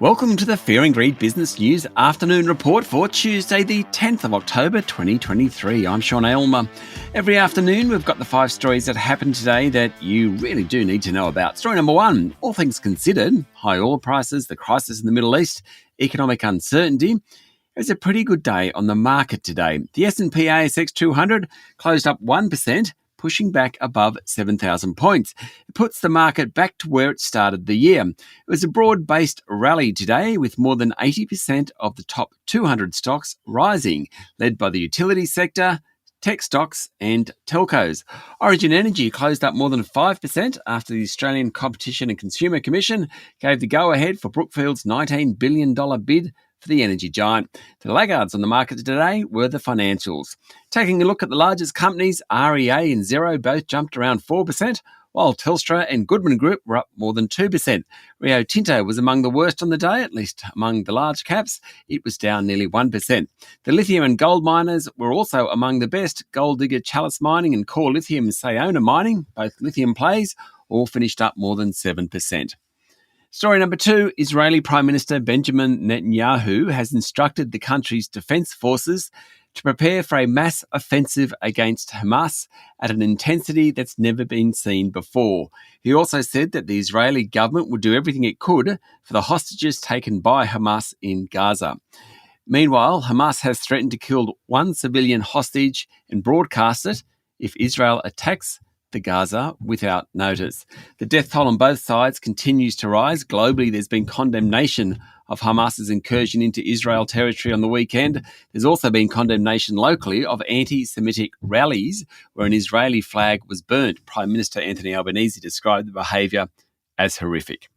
Welcome to the Fear and Greed Business News Afternoon Report for Tuesday, the 10th of October 2023. I'm Sean Aylmer. Every afternoon, we've got the 5 stories that happened today that you really do need to know about. Story number 1, all things considered, high oil prices, the crisis in the Middle East, economic uncertainty. It was a pretty good day on the market today. The S&P ASX 200 closed up 1%, pushing back above 7,000 points. It puts the market back to where it started the year. It was a broad-based rally today with more than 80% of the top 200 stocks rising, led by the utility sector, tech stocks and telcos. Origin Energy closed up more than 5% after the Australian Competition and Consumer Commission gave the go-ahead for Brookfield's $19 billion bid for the energy giant. The laggards on the market today were the financials. Taking a look at the largest companies, REA and Xero both jumped around 4%, while Telstra and Goodman Group were up more than 2%. Rio Tinto was among the worst on the day, at least among the large caps. It was down nearly 1%. The lithium and gold miners were also among the best. Gold Digger Chalice Mining and Core Lithium Sayona Mining, both lithium plays, all finished up more than 7%. Story number 2, Israeli Prime Minister Benjamin Netanyahu has instructed the country's defence forces to prepare for a mass offensive against Hamas at an intensity that's never been seen before. He also said that the Israeli government would do everything it could for the hostages taken by Hamas in Gaza. Meanwhile, Hamas has threatened to kill one civilian hostage and broadcast it if Israel attacks the Gaza without notice. The death toll on both sides continues to rise. Globally, there's been condemnation of Hamas's incursion into Israel territory on the weekend. There's also been condemnation locally of anti-Semitic rallies where an Israeli flag was burnt. Prime Minister Anthony Albanese described the behaviour as horrific.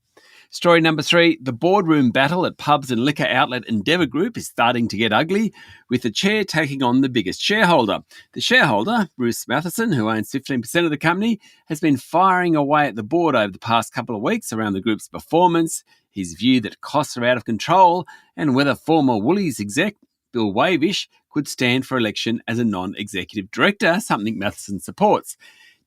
Story number 3, the boardroom battle at pubs and liquor outlet Endeavour Group is starting to get ugly, with the chair taking on the biggest shareholder. The shareholder, Bruce Matheson, who owns 15% of the company, has been firing away at the board over the past couple of weeks around the group's performance, his view that costs are out of control, and whether former Woolies exec Bill Wavish could stand for election as a non-executive director, something Matheson supports.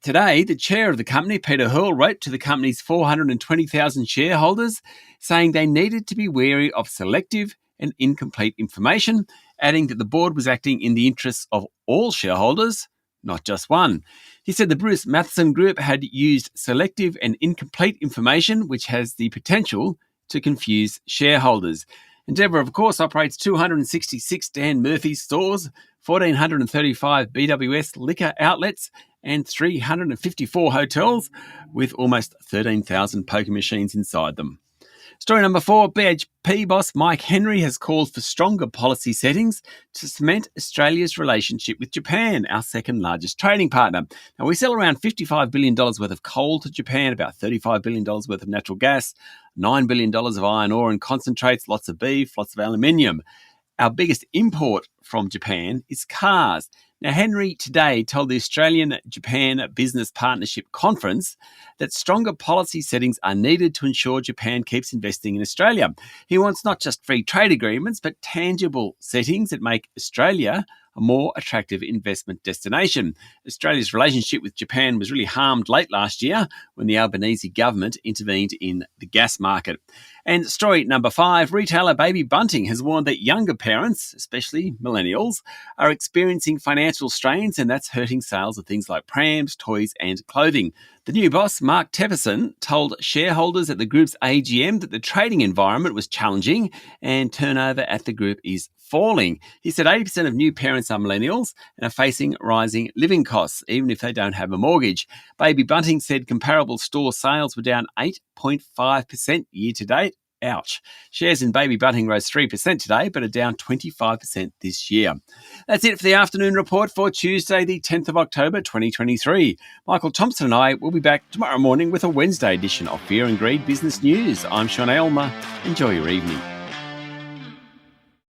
Today, the chair of the company, Peter Hurl, wrote to the company's 420,000 shareholders saying they needed to be wary of selective and incomplete information, adding that the board was acting in the interests of all shareholders, not just one. He said the Bruce Matheson Group had used selective and incomplete information, which has the potential to confuse shareholders. Endeavour, of course, operates 266 Dan Murphy's stores, 1,435 BWS liquor outlets, and 354 hotels with almost 13,000 poker machines inside them. Story number 4, BHP boss Mike Henry has called for stronger policy settings to cement Australia's relationship with Japan, our second largest trading partner. Now, we sell around $55 billion worth of coal to Japan, about $35 billion worth of natural gas, $9 billion of iron ore and concentrates, lots of beef, lots of aluminium. Our biggest import from Japan is cars. Now, Henry today told the Australian-Japan Business Partnership Conference that stronger policy settings are needed to ensure Japan keeps investing in Australia. He wants not just free trade agreements, but tangible settings that make Australia a more attractive investment destination. Australia's relationship with Japan was really harmed late last year when the Albanese government intervened in the gas market. And story number 5, retailer Baby Bunting has warned that younger parents, especially millennials, are experiencing financial strains, and that's hurting sales of things like prams, toys and clothing. The new boss, Mark Tepperson, told shareholders at the group's AGM that the trading environment was challenging and turnover at the group is falling. He said 80% of new parents are millennials and are facing rising living costs, even if they don't have a mortgage. Baby Bunting said comparable store sales were down 8.5% year to date. Ouch. Shares in Baby Bunting rose 3% today, but are down 25% this year. That's it for the afternoon report for Tuesday, the 10th of October, 2023. Michael Thompson and I will be back tomorrow morning with a Wednesday edition of Fear and Greed Business News. I'm Sean Aylmer. Enjoy your evening.